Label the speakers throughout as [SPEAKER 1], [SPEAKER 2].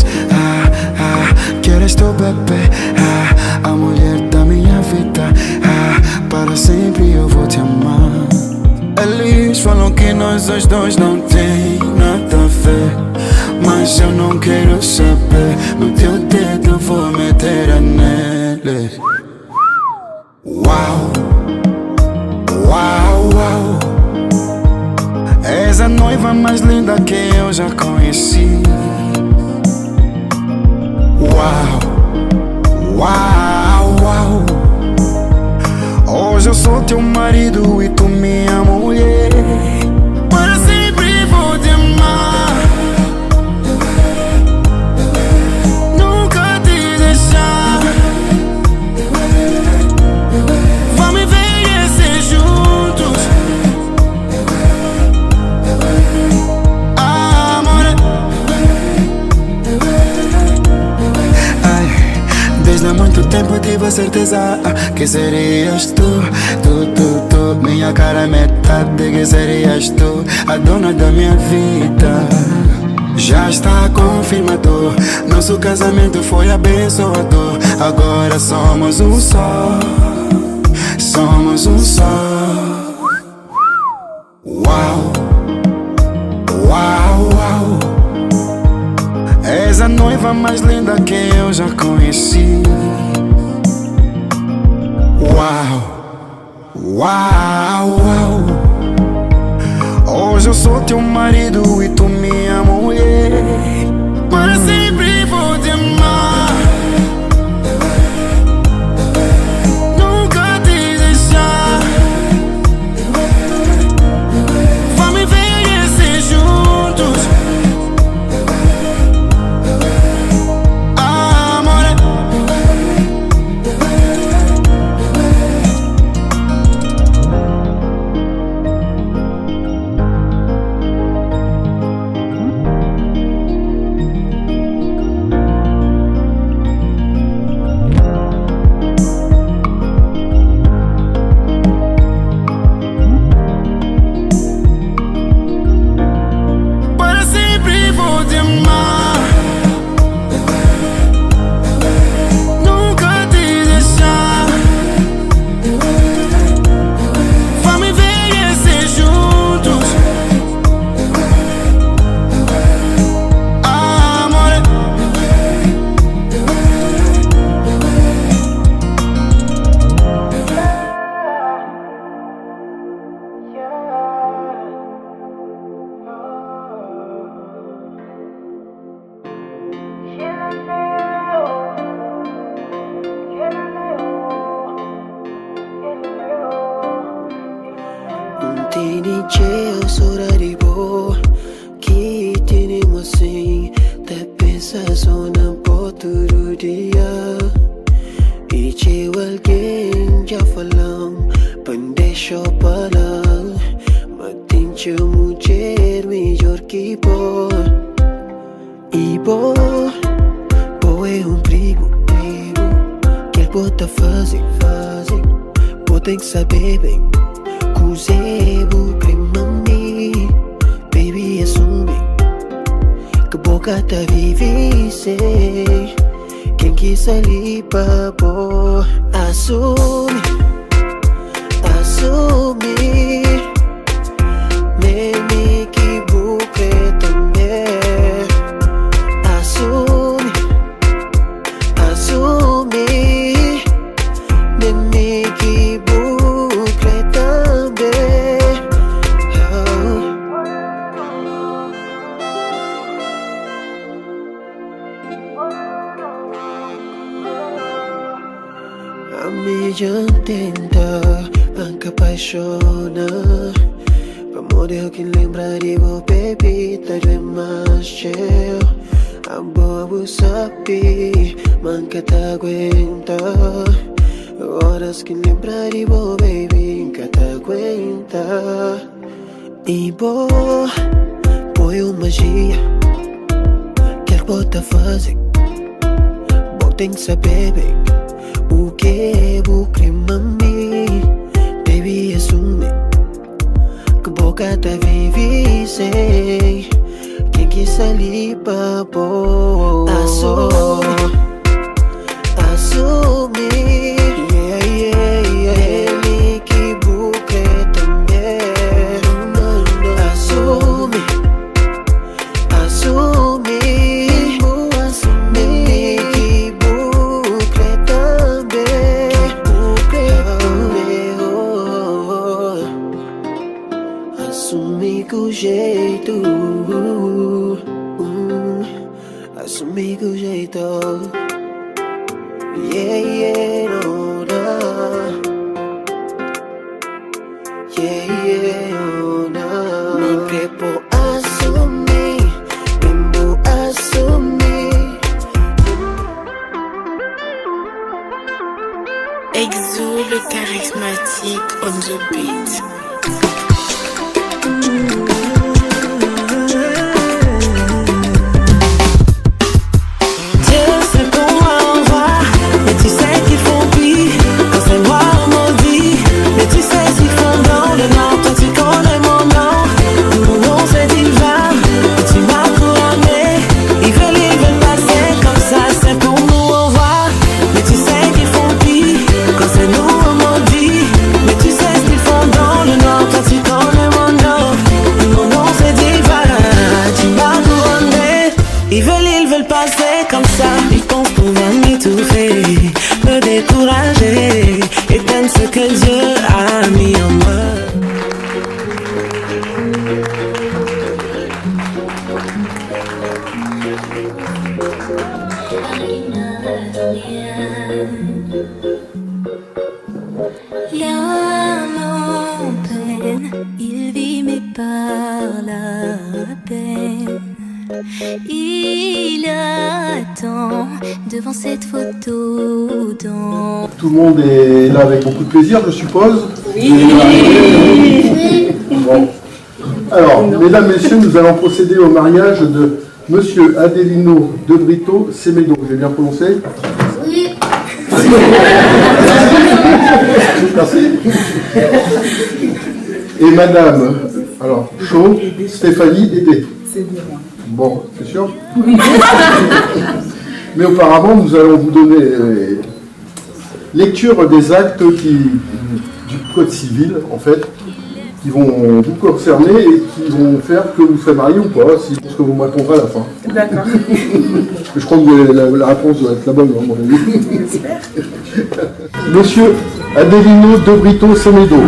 [SPEAKER 1] dias. Que eres tu bebê, a mulher da minha vida. Para sempre eu vou te amar. Eles falam que nós os dois não tem nada a ver, mas eu não quero saber. No teu dedo vou meter nele. Uau, uau, uau. És a noiva mais linda que eu já conheci. Uau, uau, uau. Hoje eu sou teu marido e tu minha mulher. Para sempre vou te amar, nunca te deixar. Vamos envelhecer juntos, amor. Ai, desde há muito tempo tive a certeza que serias tu. Minha cara é metade, que serias tu, a dona da minha vida. Já está confirmado, nosso casamento foi abençoado. Agora somos um só, somos um só. Uau, uau, uau. És a noiva mais linda que eu já conheci. Uau, uau, uau. Hoje eu sou teu marido e tu minha mulher. Para sempre vou te amar, nunca te deixar. Vamos envelhecer juntos, amor.
[SPEAKER 2] Tem que saber bem, 𝐒𝑒𝑓𝑒 𝒂𝒒 baby assume que boca tá vive sei quem quis ali pra pôr. Assume, assume, me equivoquei também. Assume, assume, me equivoquei também. A minha tenta, anca apaixona. Amor, eu que lembrar de você, baby, tá demais cheio. A boa sabe, manca tá aguenta. Horas que lembrar de você, baby, nunca tá aguenta. E boa, põe uma magia, quer botar fazer. Bom, tem que saber bem 𝐒𝑒𝑓𝑒 𝒂𝒒 baby, assume que boca tá vive sem quem quis ali pra pôr.
[SPEAKER 3] charismatique on the beat.
[SPEAKER 4] Éteindre ce que Dieu a mis en moi.
[SPEAKER 5] L'âme en peine, il vit mais par la peine. Il attend devant cette photo dans...
[SPEAKER 6] Tout le monde est là avec beaucoup de plaisir, je suppose. Oui. Bon. Alors, mesdames, messieurs, nous allons procéder au mariage de Monsieur Adelino de Brito Semedo. J'ai bien prononcé? Oui. Merci. Et Madame, alors, 𝐿𝑖𝐻 Stéphanie Aidé. C'est bien. Bon, c'est sûr? Oui. Mais auparavant, nous allons vous donner lecture des actes du Code civil, en fait, qui vont vous concerner et qui vont faire que vous serez mariés ou pas, si parce que vous me répondrez à la fin. D'accord. Je crois que la réponse doit être la bonne, à mon avis. Monsieur Adelino de Brito Semedo,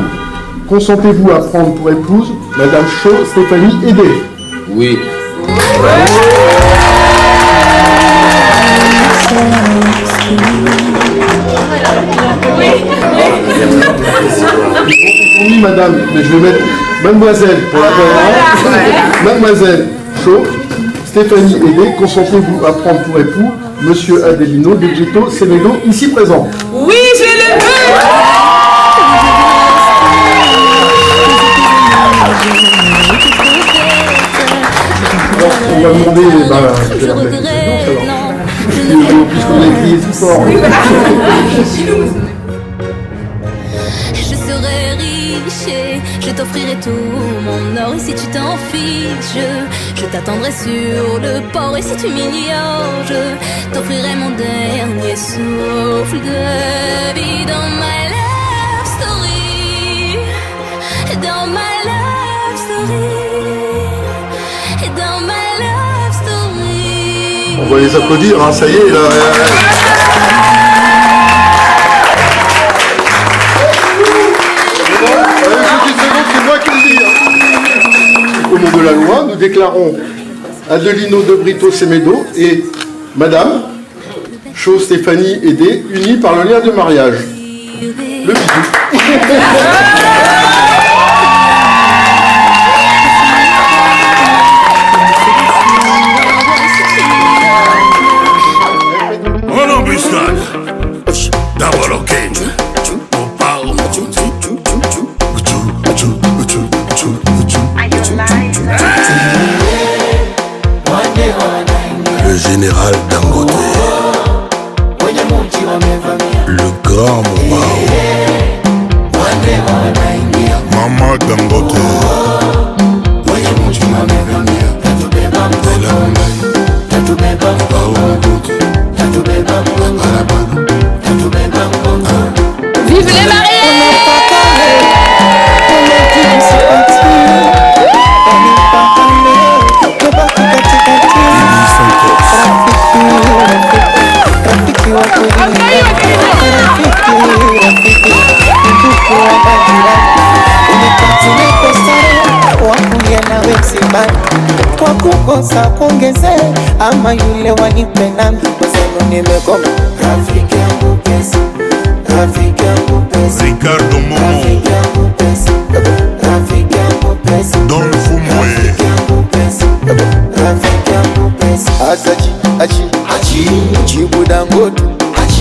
[SPEAKER 6] consentez-vous à prendre pour épouse Madame 𝐿𝐻 Stéphanie Aidé?
[SPEAKER 7] Oui.
[SPEAKER 6] Oui, madame, mais je vais mettre mademoiselle pour la première. Mademoiselle 𝐻𝐻 Stéphanie Aidé, consentez-vous à prendre pour époux Monsieur Adelino de Brito Semedo, ici présent?
[SPEAKER 3] Oui, je le veux.
[SPEAKER 6] Alors, on va demander, puisqu'on est crié tout fort.
[SPEAKER 5] Je serai riche et je t'offrirai tout mon or. Et si tu t'en fiches, je t'attendrai sur le port. Et si tu m'ignores, je t'offrirai mon dernier souffle de vie dans ma love story. Dans ma love story. Dans ma love story.
[SPEAKER 6] On va les applaudir, hein, ça y est, là. C'est moi qui le dis. Au nom de la loi, nous déclarons Adelino de Brito Semedo et Madame 𝐻𝐻 Stéphanie Aidé unis par le lien de mariage. Le bisou.
[SPEAKER 7] Le général Dangote, le grand Mobao, Maman Dangote,
[SPEAKER 3] Vive les mariés.
[SPEAKER 2] Kwa kukosa kuongeze ama yule wanipenda mwenzenu nimekoma. Rafiki yangu pesa, rafiki yangu pesa,
[SPEAKER 7] Ricardo Momo,
[SPEAKER 2] rafiki yangu pesa, rafiki yangu pesa,
[SPEAKER 7] Don Fumwe,
[SPEAKER 2] rafiki yangu pesa, rafiki yangu pesa. Asachi, achi, achi, Chibu Dangote, achi,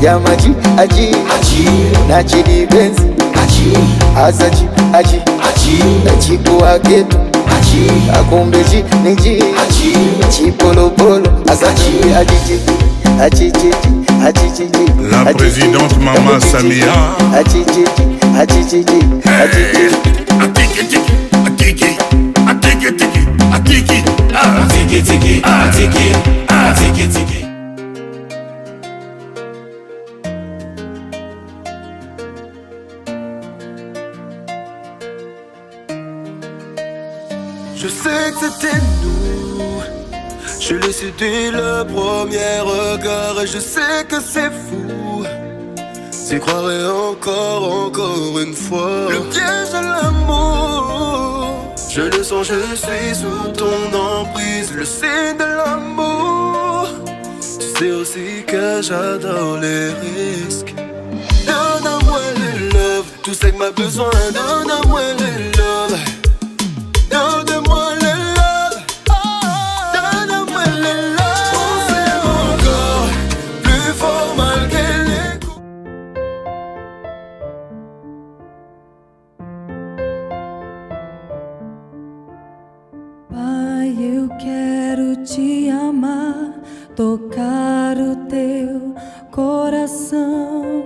[SPEAKER 2] Yamaji, aji, Nachidi Benz, Asaji, aji, Chikuwa Geto, Akombeji, Neji, Chipolo Polo, Asaji, Aji,
[SPEAKER 7] La présidente Maman Samia.
[SPEAKER 1] Je sais que c'était nous. Je l'ai su dès le premier regard et je sais que c'est fou. J'y croirais encore une fois. Le piège de l'amour. Je le sens, je suis sous ton emprise. Le signe de l'amour. Tu sais aussi que j'adore les risques. Donne-moi le love. Tout ce que m'a besoin, donne-moi le love. Donne-moi le love. Donne-moi le love. On s'aime encore plus fort malgré les coups.
[SPEAKER 8] Pai, eu quero te amar, tocar o teu coração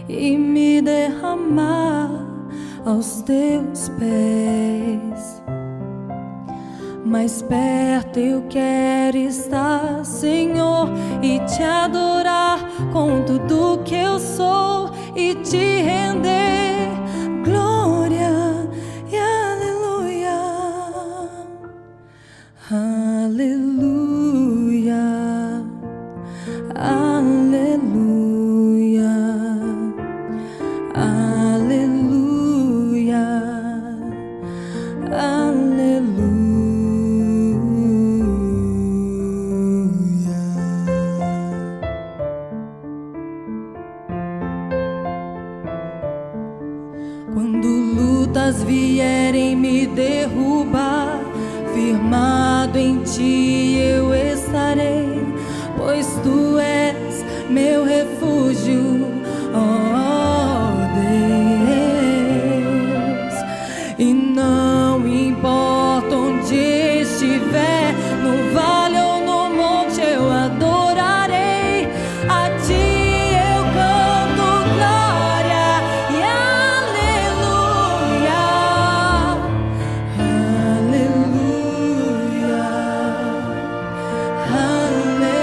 [SPEAKER 8] e me derramar aos teus pés. Mais perto eu quero estar, Senhor, e te adorar com tudo que eu sou e te render glória e aleluia, aleluia, aleluia, aleluia, aleluia. Quando lutas vierem me derrubar, firmado em ti eu estarei, pois tu és meu refúgio, ó Deus. E não importa onde estiver, no vale ou no monte eu adorarei. A ti eu canto glória e aleluia, aleluia, aleluia,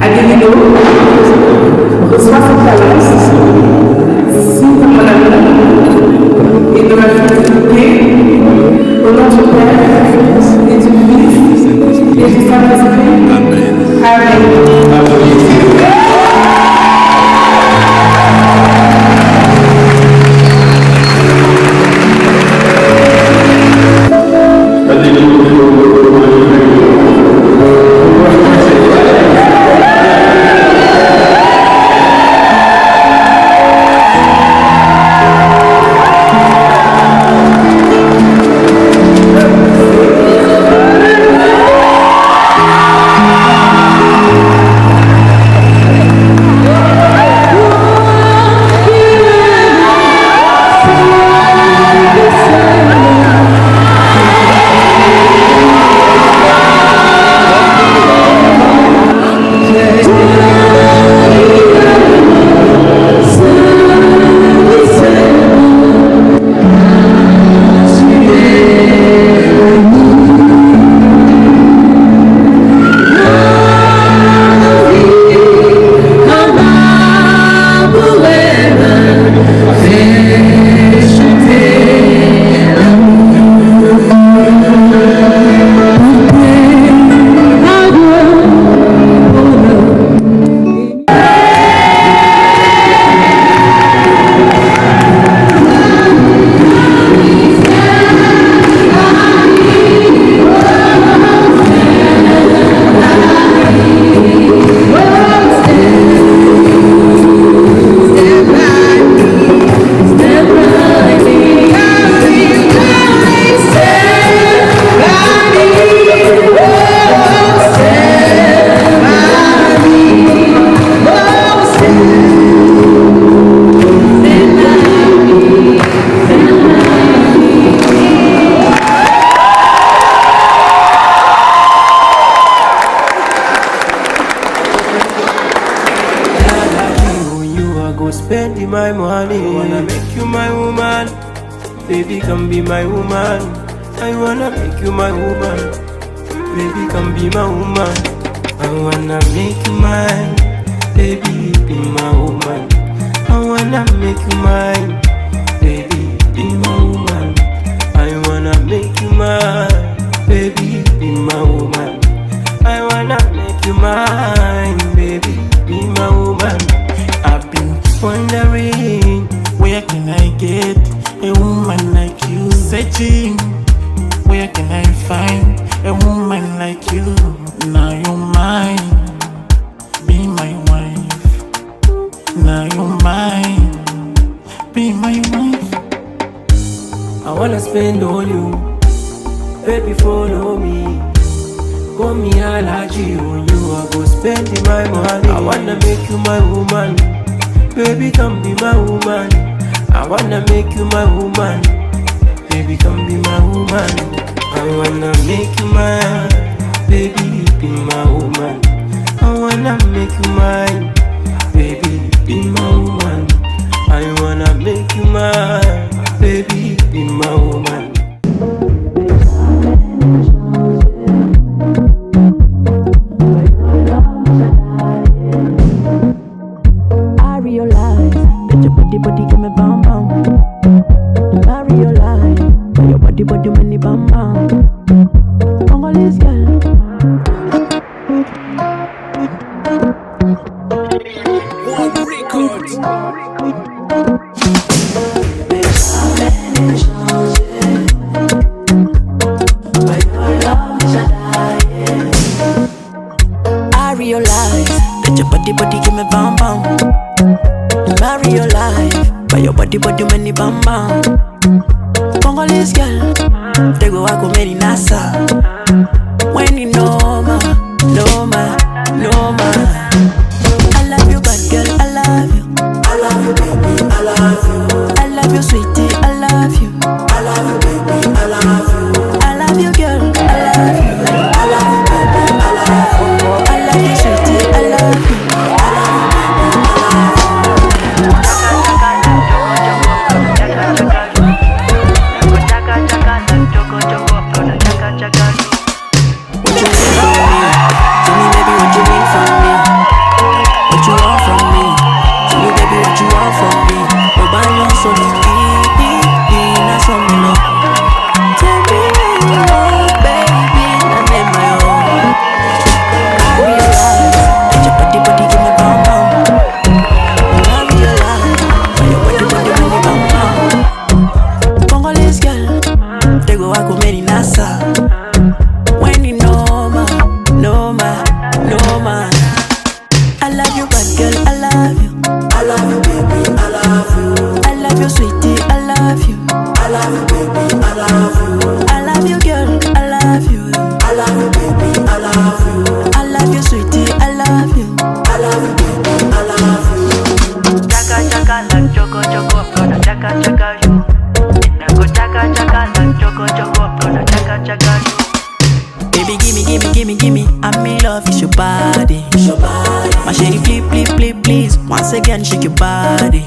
[SPEAKER 9] Aguilino reçoit cette talence, signe mon amour et de ma fidélité au nom du Père et du Fils et du Saint-Esprit. Amen.
[SPEAKER 4] Spending my money, I wanna make you my woman. Baby, come be my woman. I wanna make you my woman. Baby, come be my woman. I wanna make you mine. Baby, be my woman. I wanna make you mine. Baby, be my woman. I wanna make you mine. Baby, be my woman. I wanna make you mine. Baby, be my woman. I've been wondering, where can I get a woman like you? Searching, where can I find a woman like you? Now you're mine, be my wife. Now you're mine, be my wife. I wanna spend on you, baby, follow me. Call me allergy on you, I go spending my money. I wanna make you my woman. Baby, come be my woman. I wanna make you my woman. Baby, come be my woman. I wanna make you mine. Baby, be my woman. I wanna make you mine. Baby, be my woman. I wanna make you mine. Baby, be my woman.
[SPEAKER 8] Body give me bam bam. Marry your life. Your body money bam bam. Congolese girl.
[SPEAKER 4] One record.
[SPEAKER 8] I realize that your body give me bam bam. Marry your life, but your body money bam bam. Congolese girl, they go I go marry NASA. When you know ma, no ma, no ma. I love you, bad girl, I love you. I love you, baby, I love you. I love you, sweetie, I love you. I love you, baby, I love you. I love you, girl, I love you. I love you, baby, I love you. I love you, sweetie, I love you.
[SPEAKER 2] love you, baby, I love you.
[SPEAKER 8] I love you, girl, I love you.
[SPEAKER 2] I love you, baby, I love you.
[SPEAKER 8] I love you, sweetie, I love you.
[SPEAKER 2] I love you, baby, I love you.
[SPEAKER 8] Chaka chaka like choco choco, I'm gonna chaka chaka you. And I go chaka chaka like choco choco, I'm gonna chaka chaka you. Baby, gimme, I'm in love, it's your body. My shady flip, please. Once again, shake your body.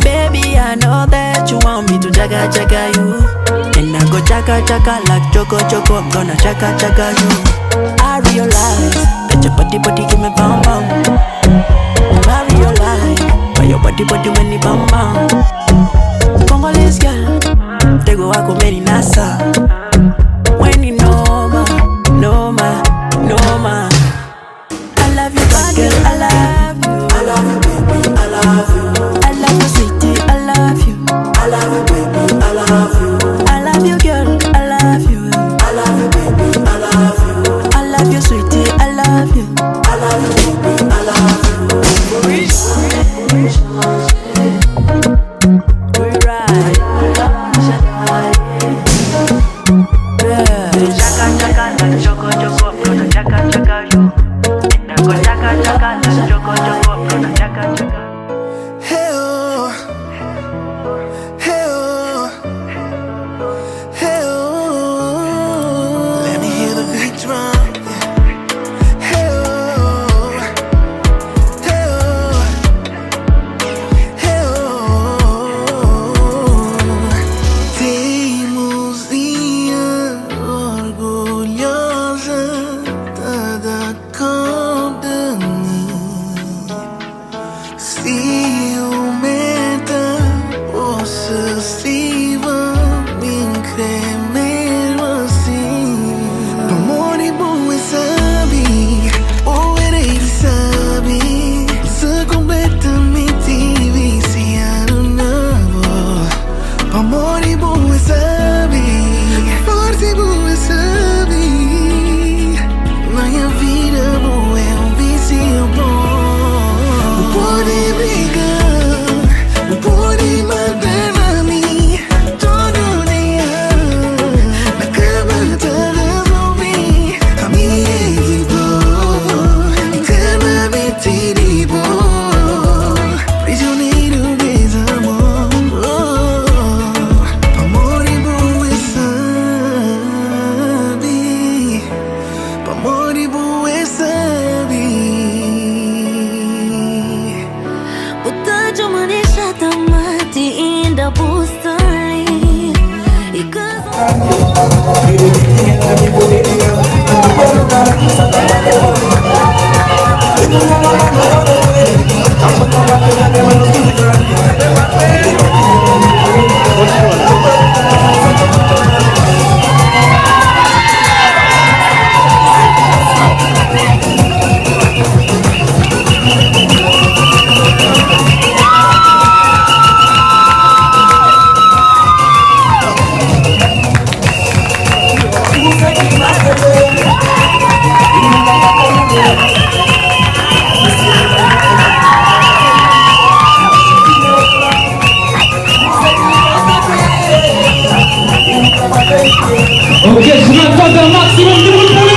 [SPEAKER 8] Baby, I know that you want me to jaga you. And I go chaka like choco choco, I'm gonna chaka you. I realize that your body give me bam bam. I realize by your body when you bam bam. Congolese girl, they go wako meri nasa. When you know ma. I love you, bad girl, I love you.
[SPEAKER 2] I love you, baby, I love you.
[SPEAKER 8] I love you, sweetie, I love you.
[SPEAKER 2] I love you, baby, I love you.
[SPEAKER 8] I love you, girl, I love you.
[SPEAKER 2] I love you, baby, I love you.
[SPEAKER 8] I love you, sweetie, I love you.
[SPEAKER 2] I love you, baby, I love you.
[SPEAKER 8] We ride. Chaka chaka like choco choco, I'm gonna chaka you. And I go chaka like choco choco, I'm gonna chaka.
[SPEAKER 1] Hey oh, hey oh, hey oh. Let me hear the beat drum. Hey oh, hey oh, hey oh. Teimosia orgulhosa tá da conta de mim. Ciumenta, possessiva, me crê mesmo assim. Amor e boa sabe, ou ele sabe, se completamente viciado na voz. Amor e boa sabe, força e boa sabe, minha vida boa é vício bom. Não pode brigar, não pode matar a mim. Todo dia na cama tá resolver a minha equipe, eternamente de boa, prisioneiro desse amor. Amor e boa sabe, amor e boa sabe.
[SPEAKER 5] Puta uma deixa tamati inda bustani.
[SPEAKER 10] Ok, je m'attends un maximum de monde pour le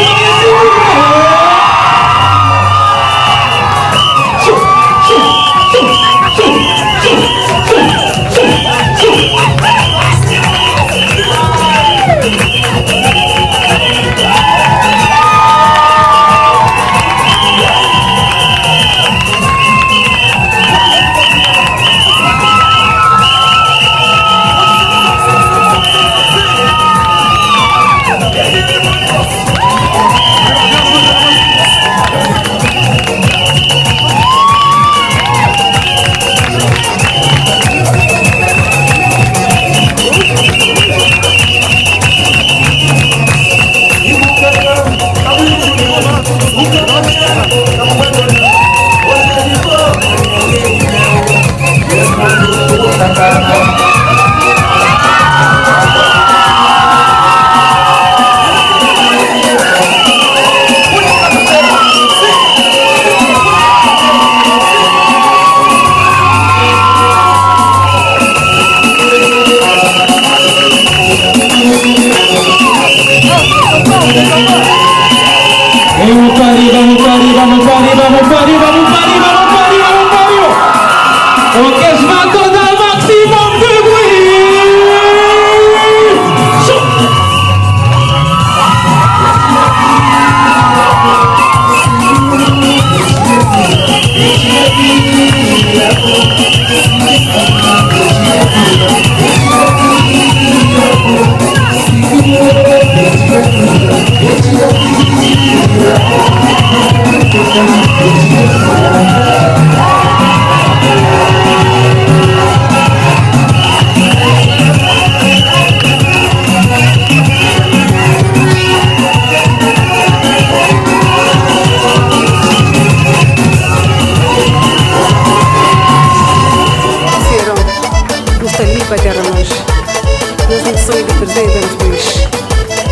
[SPEAKER 11] Nós temos sonho de presente depois.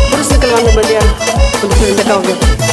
[SPEAKER 11] Por isso que ela vai me bandeira quando for até cá o ver.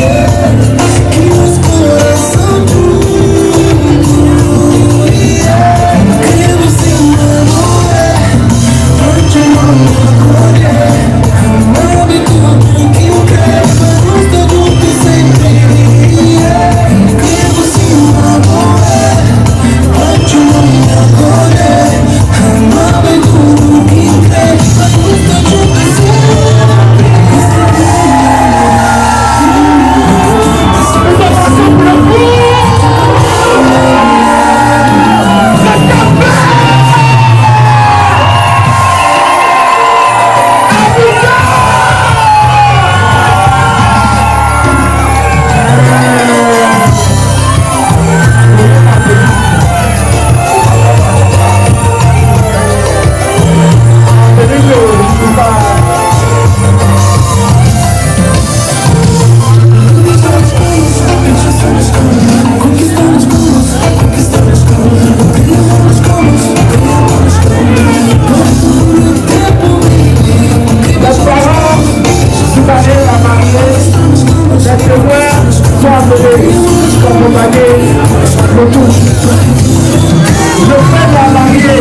[SPEAKER 12] Yeah. célébrer, accompagner le tout. Je fais la mariée,